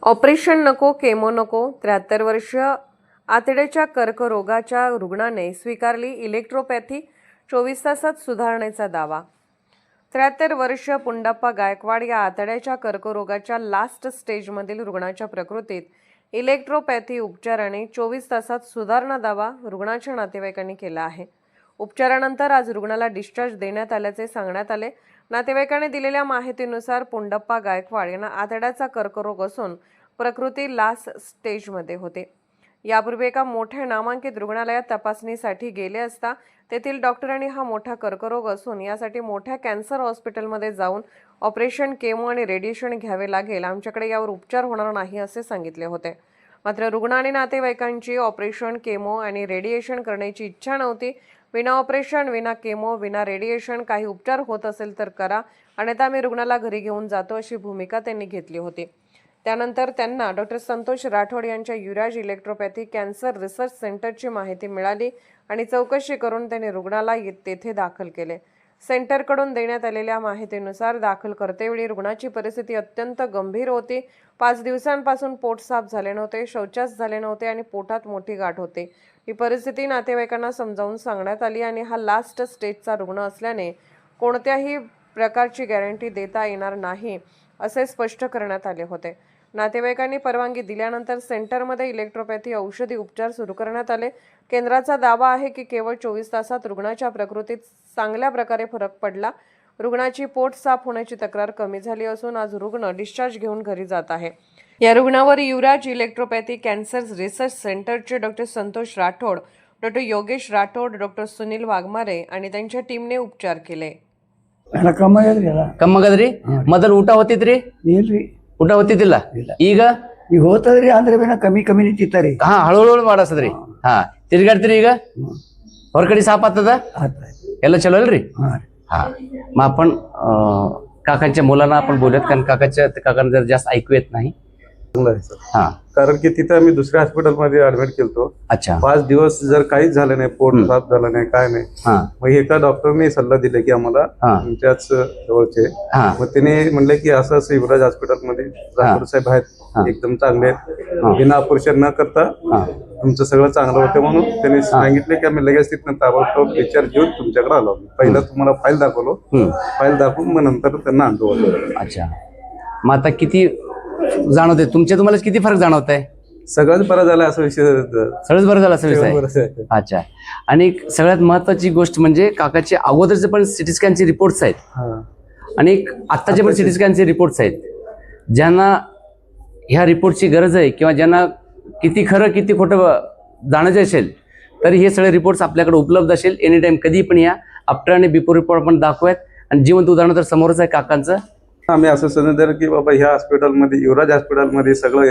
Operation नको, chemo नको. 73 वर्ष आतड्याच्या कर्करोगाच्या रुग्णाने स्वीकारली इलेक्ट्रोपॅथी, 24 तासात सुधारणेचा दावा. 73 वर्ष पुंडप्पा गायकवाड या आतड्याच्या कर्करोगाच्या लास्ट स्टेजमधील रुग्णाच्या प्रकृतीत इलेक्ट्रोपॅथी उपचाराने 24 तासात सुधारणा दावा रुग्णाच्या नातेवाईकांनी केला आहे. उपचारानंतर आज रुग्णाला डिस्चार्ज देण्यात आल्याचे सांगण्यात आले. नातेवाईकांनी दिलेल्या माहितीनुसार पुंडप्पा गायकवाड यांना आतड्याचा कर्करोग असून प्रकृती लास्ट स्टेजमध्ये होते. यापूर्वी एका मोठ्या नामांकित रुग्णालयात तपासणीसाठी गेले असता तेथील डॉक्टरांनी हा मोठा कर्करोग असून यासाठी मोठ्या कॅन्सर हॉस्पिटलमध्ये जाऊन ऑपरेशन, केमो आणि रेडिएशन घ्यावे लागेल, आमच्याकडे यावर उपचार होणार नाही असे सांगितले होते. मात्र रुग्ण आणि नातेवाईकांची ऑपरेशन, केमो आणि रेडिएशन करण्याची इच्छा नव्हती. विना ऑपरेशन, विना केमो, विना रेडिएशन काही उपचार होत असेल तर करा, अन्यथा आम्ही रुग्णाला घरी घेऊन जातो अशी भूमिका त्यांनी घेतली होती. त्यानंतर त्यांना डॉक्टर संतोष राठोड यांच्या युराज इलेक्ट्रोपॅथी कॅन्सर रिसर्च सेंटरची माहिती मिळाली आणि चौकशी करून त्यांनी रुग्णाला तेथे दाखल केले. सेंटरकडून देण्यात आलेल्या माहितीनुसार दाखल करतेवेळी रुग्णाची परिस्थिती अत्यंत गंभीर होती. 5 दिवसांपासून पोट साफ झाले नव्हते, शौचास झाले नव्हते आणि पोटात मोठी गाठ होते. ही परिस्थिती नातेवाईकांना समजावून सांगण्यात आली आणि हा लास्ट स्टेजचा रुग्ण असल्याने कोणत्याही प्रकारची गॅरंटी देता येणार नाही असे स्पष्ट करण्यात आले होते. नातेवाईकांनी परवानगी दिल्यानंतर सेंटरमध्ये इलेक्ट्रोपॅथी औषधी उपचार सुरू करण्यात आले. केंद्राचा दावा आहे की केवळ 24 तासात रुग्णाच्या प्रकृतीत चांगल्या प्रकारे फरक पडला. रुग्णाची पोट साफ होण्याची तक्रार कमी झाली असून आज रुग्ण डिस्चार्ज घेऊन घरी जात आहे. या रुग्णावर युराज इलेक्ट्रोपॅथी कॅन्सर रिसर्च सेंटरचे doctor Santosh Rathod, doctor Yogesh Rathod, doctor Sunil Waghmare आणि त्यांच्या टीमने उपचार केले. ಕಮ್ಮಗದ್ರಿ ಮೊದಲು ಊಟ ಹೋತಿದ್ರಿ? ಇಲ್ರಿ, ಊಟ ಹೋತಿದ್ದಿಲ್ಲ. ಈಗ ಈಗ ಹೋತದ್ರಿ ಅಂದ್ರೆ ಬೇನ ಕಮ್ಮಿ ಕಮ್ಮಿ ನಿಂತಿತ್ತಾರಿ. ಹಾ, ಹಳು ಮಾಡಸದ್ರಿ. ಹಾ, ತಿರ್ಗಾಡ್ತೀರಿ ಈಗ? ಹೊರಗಡೆ ಸಾಪ್ ಆಗ್ತದ? ಎಲ್ಲ चलो अल्री. हा, मग आपण काकांच्या मुलांना आपण बोलूयात, कारण काकांना जर जास्त ऐकू येत नाही. हा, कारण की तिथे आम्ही दुसऱ्या हॉस्पिटलमध्ये ऍडमिट केलतो. अच्छा. 5 दिवस जर काहीच झालं नाही, पोट साफ झालं नाही, काय नाही. मग एका डॉक्टरने सल्ला दिला की आम्हाला तुमच्याच जवळचे. मग त्याने म्हणले की असं असं युवराज हॉस्पिटलमध्ये राठोड साहेब आहेत, एकदम चांगले आहेत, बिना ऑपरेशन न करता तुमचं सगळं चांगलं होतं. म्हणून त्यांनी सांगितले की आम्ही लगेच तिथनं ताबडतोब डिस्चार्ज घेऊन तुमच्याकडे आलो. पहिला तुम्हाला फाईल दाखवलो, फाईल दाखवून मग नंतर त्यांना आणतो. अच्छा. मग आता किती जाणवते तुम्हाला किती फरक जाणवत आहे? सगळंच बरं झालं असं विषय, सगळंच बरं झालं असं विषय. अच्छा. आणि सगळ्यात महत्वाची गोष्ट म्हणजे काकाचे अगोदरचे पण सिटी स्कॅनचे रिपोर्ट्स आहेत आणि आत्ताचे पण सिटी स्कॅनचे रिपोर्ट्स आहेत. ज्यांना ह्या रिपोर्टची गरज आहे किंवा ज्यांना किती खरं किती खोटं जाणायचं असेल तरी हे सगळे रिपोर्ट्स आपल्याकडे उपलब्ध असेल. एनी टाइम कधी पण या. आफ्टर आणि बिफोर रिपोर्ट आपण दाखवूयात आणि जिवंत उदाहरण तर समोरच आहे काकांचं. आम्ही असं समजलं की बाबा ह्या हॉस्पिटलमध्ये, युवराज हॉस्पिटलमध्ये सगळं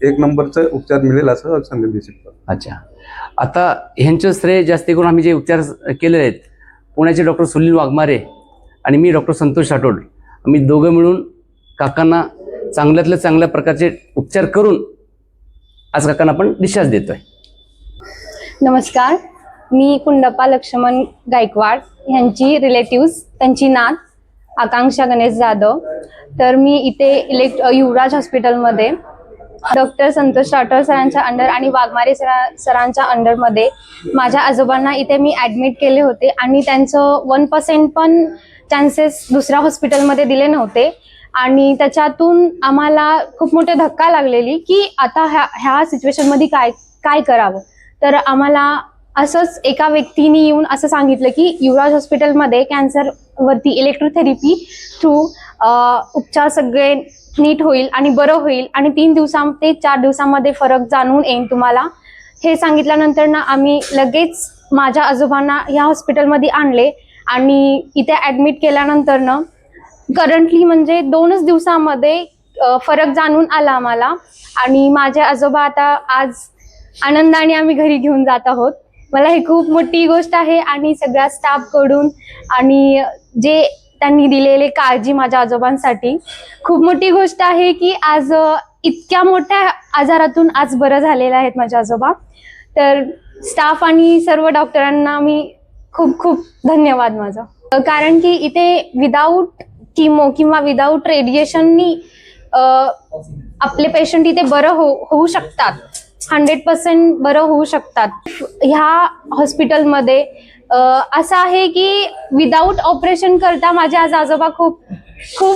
एक नंबरचं उपचार मिळेल असं संदेश देऊ शकतो. अच्छा. आता ह्यांचं श्रेय जास्ती करून आम्ही जे उपचार केलेले आहेत, पुण्याचे डॉक्टर सुनील वाघमारे आणि मी डॉक्टर संतोष राठोड, आम्ही दोघं मिळून काकांना चांगल्यातल्या चांगल्या प्रकारचे उपचार करून आज काकांना आपण डिस्चार्ज देतोय. नमस्कार, मी पुंडप्पा लक्ष्मण गायकवाड यांची रिलेटिव्स, त्यांची नात आकांक्षा गणेश जाधव. तर मी इथे युवराज हॉस्पिटलमध्ये डॉक्टर संतोष राठोड सरांच्या अंडर आणि वाघमारे सरांच्या अंडरमध्ये माझ्या आजोबांना इथे मी ॲडमिट केले होते आणि त्यांचं 1% पण चान्सेस दुसऱ्या हॉस्पिटलमध्ये दिले नव्हते आणि त्याच्यातून आम्हाला खूप मोठे धक्का लागलेली की आता ह्या सिच्युएशनमध्ये काय करावं. तर आम्हाला असंच एका व्यक्तीने येऊन असं सांगितलं की युवराज हॉस्पिटलमध्ये कॅन्सरवरती इलेक्ट्रोथेरपी थ्रू उपचार सगळे नीट होईल आणि बरं होईल आणि 3 ते 4 दिवसामध्ये फरक जाणवून येईल तुम्हाला. हे सांगितल्यानंतर ना आम्ही लगेच माझ्या आजोबांना ह्या हॉस्पिटलमध्ये आणले आणि इथे ॲडमिट केल्यानंतर ना करंटली म्हणजे 2च दिवसामध्ये फरक जाणून आला आम्हाला आणि माझे आजोबा आता आज आनंदाने आम्ही घरी घेऊन जात आहोत. मला ही खूप मोठी गोष्ट आहे आणि सगळ्या स्टाफकडून आणि जे त्यांनी दिलेले काळजी माझ्या आजोबांसाठी खूप मोठी गोष्ट आहे की आज इतक्या मोठ्या आजारातून आज बरं झालेले आहेत माझे आजोबा. तर स्टाफ आणि सर्व डॉक्टरांना मी खूप खूप धन्यवाद माझा. कारण की इथे विदाऊट किमो किंवा विदाऊट रेडिएशननी आपले पेशंट इथे बरं होऊ शकतात, 100% बरं होऊ शकतात. ह्या हॉस्पिटलमध्ये असं आहे की विदाऊट ऑपरेशन करता माझे आज आजोबा खूप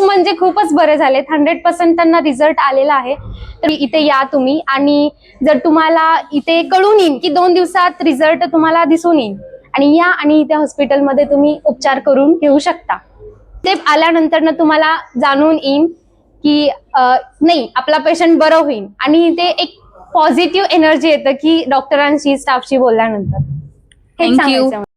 म्हणजे खूपच बरे झालेत. 100% त्यांना रिझल्ट आलेला आहे. तर इथे या तुम्ही, आणि जर तुम्हाला इथे कळून येईल की 2 दिवसात रिझल्ट तुम्हाला दिसून येईल, आणि या आणि इथे हॉस्पिटलमध्ये तुम्ही उपचार करून घेऊ शकता. ते आल्यानंतर ना तुम्हाला जाणून येईल की नाही, आपला पेशंट बरं होईल, आणि ते एक पॉझिटिव्ह एनर्जी येतं की डॉक्टरांशी, स्टाफशी बोलल्यानंतर. हे Thank you. सांगायचं.